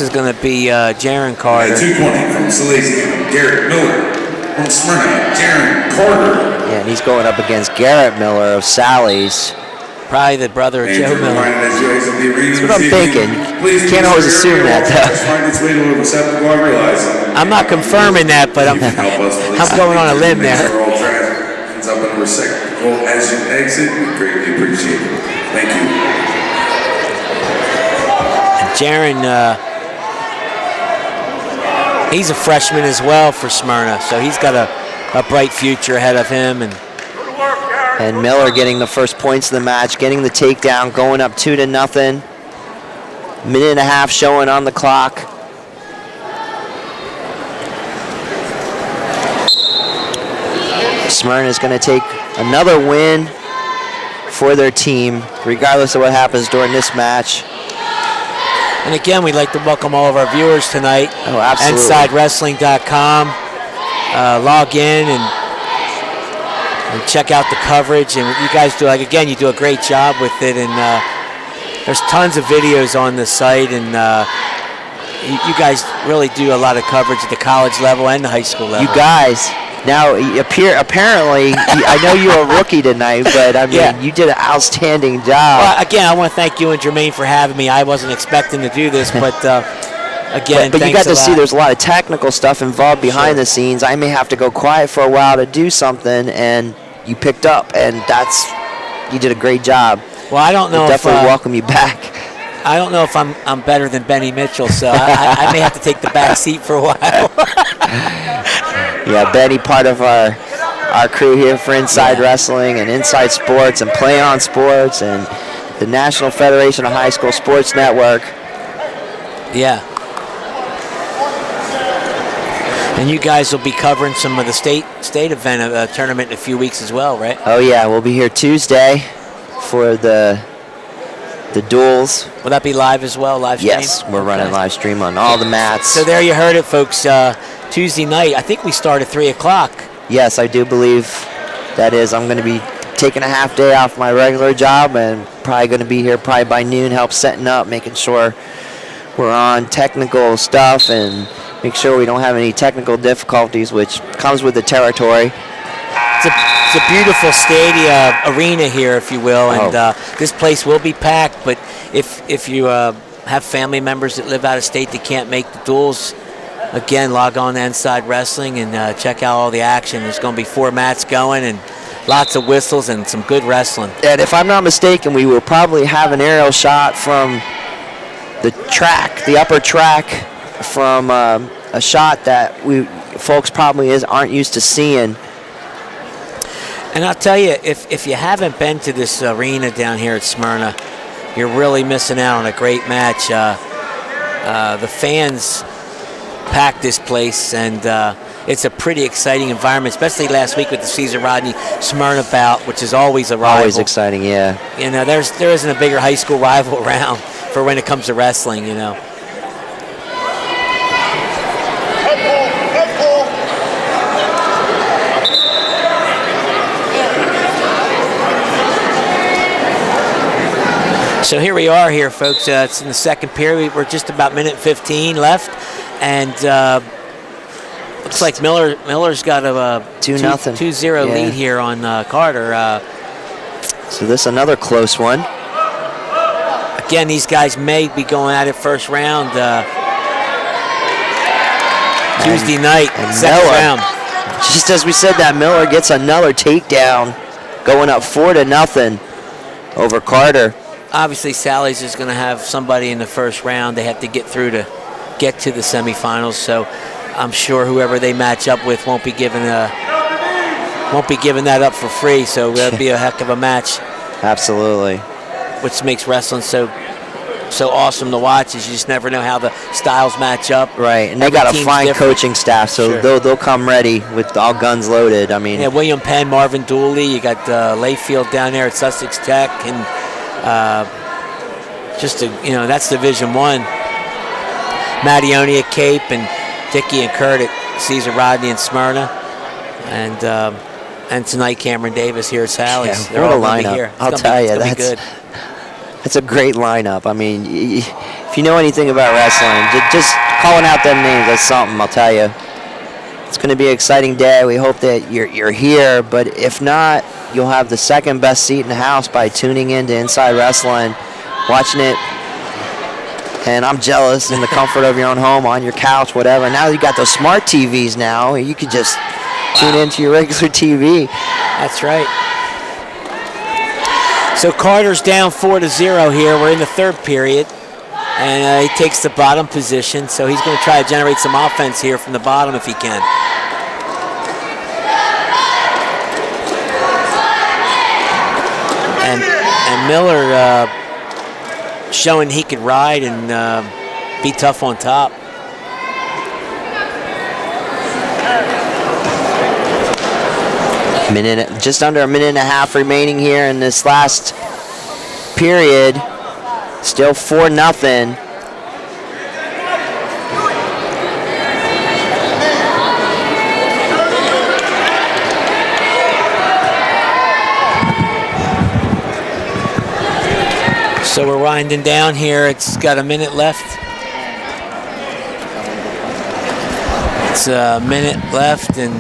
This is going to be Jarren Carter. 220 from Silesia, Garrett Miller. From Smyrna, Jarren Carter. Yeah, and he's going up against Garrett Miller of Sally's. Probably the brother of Joe Miller. That's what I'm thinking. You can't always assume that, though. I'm not confirming that, but I'm going on a limb there. As you exit, we greatly appreciate it. Thank you. Jarren, he's a freshman as well for Smyrna, so he's got a bright future ahead of him. And Miller getting the first points of the match, getting the takedown, going up 2-0. Minute and a half showing on the clock. Smyrna is going to take another win for their team, regardless of what happens during this match. And again, we'd like to welcome all of our viewers tonight. Oh, absolutely. InsideWrestling.com. Log in and check out the coverage. And you guys do, like, again, you do a great job with it. And there's tons of videos on the site. And you guys really do a lot of coverage at the college level and the high school level. You guys. Now, apparently, I know you're a rookie tonight, but I mean, you did an outstanding job. Well, again, I want to thank you and Jermaine for having me. I wasn't expecting to do this, but again, but you got to see there's a lot of technical stuff involved behind the scenes. I may have to go quiet for a while to do something, and you picked up, and you did a great job. Well, I don't know. Definitely welcome you back. I don't know if I'm better than Benny Mitchell, so I may have to take the back seat for a while. Yeah, Benny, part of our crew here for Inside Wrestling and Inside Sports and Play On Sports and the National Federation of High School Sports Network. Yeah. And you guys will be covering some of the state event tournament in a few weeks as well, right? Oh yeah, we'll be here Tuesday for the duels. Will that be live as well, live stream? Yes, we're running live stream on all the mats. So there you heard it, folks. Tuesday night, I think we start at 3 o'clock. Yes, I do believe that is. I'm going to be taking a half day off my regular job and probably going to be here probably by noon, help setting up, making sure we're on technical stuff and make sure we don't have any technical difficulties, which comes with the territory. It's a beautiful arena here, if you will, and this place will be packed. But if you have family members that live out of state that can't make the duels, again, log on to Inside Wrestling and check out all the action. There's going to be 4 mats going and lots of whistles and some good wrestling. And if I'm not mistaken, we will probably have an aerial shot from the track, the upper track, from a shot that folks probably aren't used to seeing. And I'll tell you, if you haven't been to this arena down here at Smyrna, you're really missing out on a great match. The fans packed this place, and it's a pretty exciting environment, especially last week with the Caesar Rodney Smyrna bout, which is always a rival. Always exciting, yeah. You know, there isn't a bigger high school rival around for when it comes to wrestling, you know. So here we are here, folks. It's in the second period. We're just about minute 15 left. And looks like Miller's got a 2-0 lead here on Carter. So this is another close one. Again, these guys may be going at it first round. Tuesday night, second round. Just as we said that, Miller gets another takedown, going up 4-0 over Carter. Obviously, Sally's is going to have somebody in the first round they have to get through to get to the semifinals. So I'm sure whoever they match up with won't be giving that up for free. So that'll be a heck of a match. Absolutely. Which makes wrestling so awesome to watch, is you just never know how the styles match up. Right, and they got a fine coaching staff, so they'll come ready with all guns loaded. I mean, yeah, William Penn, Marvin Dooley, you got Layfield down there at Sussex Tech, and that's Division I. Mattione at Cape, and Dickey and Kurt at Caesar Rodney and Smyrna, and tonight Cameron Davis here at Sally's. Yeah, what a lineup! Here. I'll tell you, that's it's a great lineup. I mean, if you know anything about wrestling, just calling out them names, that's something, I'll tell you. It's going to be an exciting day. We hope that you're here, but if not, you'll have the second best seat in the house by tuning in to Inside Wrestling, watching it. And I'm jealous in the comfort of your own home, on your couch, whatever. Now you got those smart TVs now. You could just tune into your regular TV. That's right. So Carter's down 4-0 here. We're in the third period. And he takes the bottom position, so he's going to try to generate some offense here from the bottom if he can. And Miller showing he could ride and be tough on top. Just under a minute and a half remaining here in this last period. Still 4-0. So we're winding down here. It's got a minute left. It's a minute left, and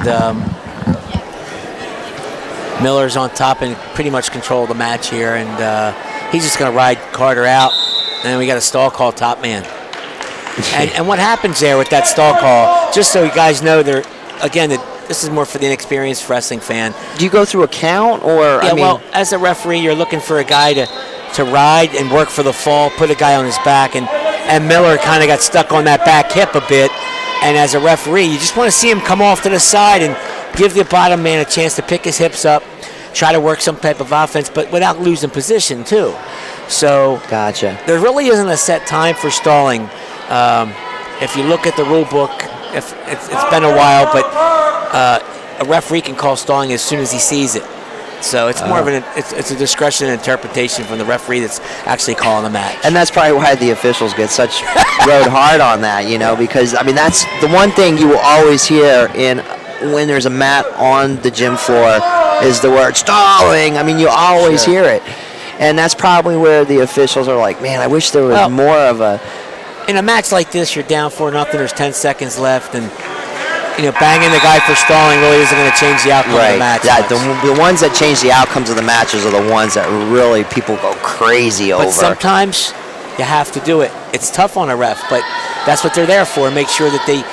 Miller's on top and pretty much control the match here, and he's just going to ride Carter out, and then we got a stall call, top man. And what happens there with that stall call, just so you guys know, this is more for the inexperienced wrestling fan. Do you go through a count, or? Yeah, well, as a referee, you're looking for a guy to ride and work for the fall, put a guy on his back, and Miller kind of got stuck on that back hip a bit, and as a referee, you just want to see him come off to the side and give the bottom man a chance to pick his hips up, try to work some type of offense, but without losing position, too. So gotcha. There really isn't a set time for stalling. If you look at the rule book, if it's been a while, but a referee can call stalling as soon as he sees it. So it's more of it's a discretion and interpretation from the referee that's actually calling the match. And that's probably why the officials get such rode hard on that, because, that's the one thing you will always hear when there's a mat on the gym floor is the word stalling. You always hear it. And that's probably where the officials are like, man, I wish there was more of a... In a match like this, you're down 4-0, there's 10 seconds left, and banging the guy for stalling really isn't going to change the outcome of the match. Yeah, the ones that change the outcomes of the matches are the ones that really people go crazy over. But sometimes you have to do it. It's tough on a ref, but that's what they're there for, make sure that they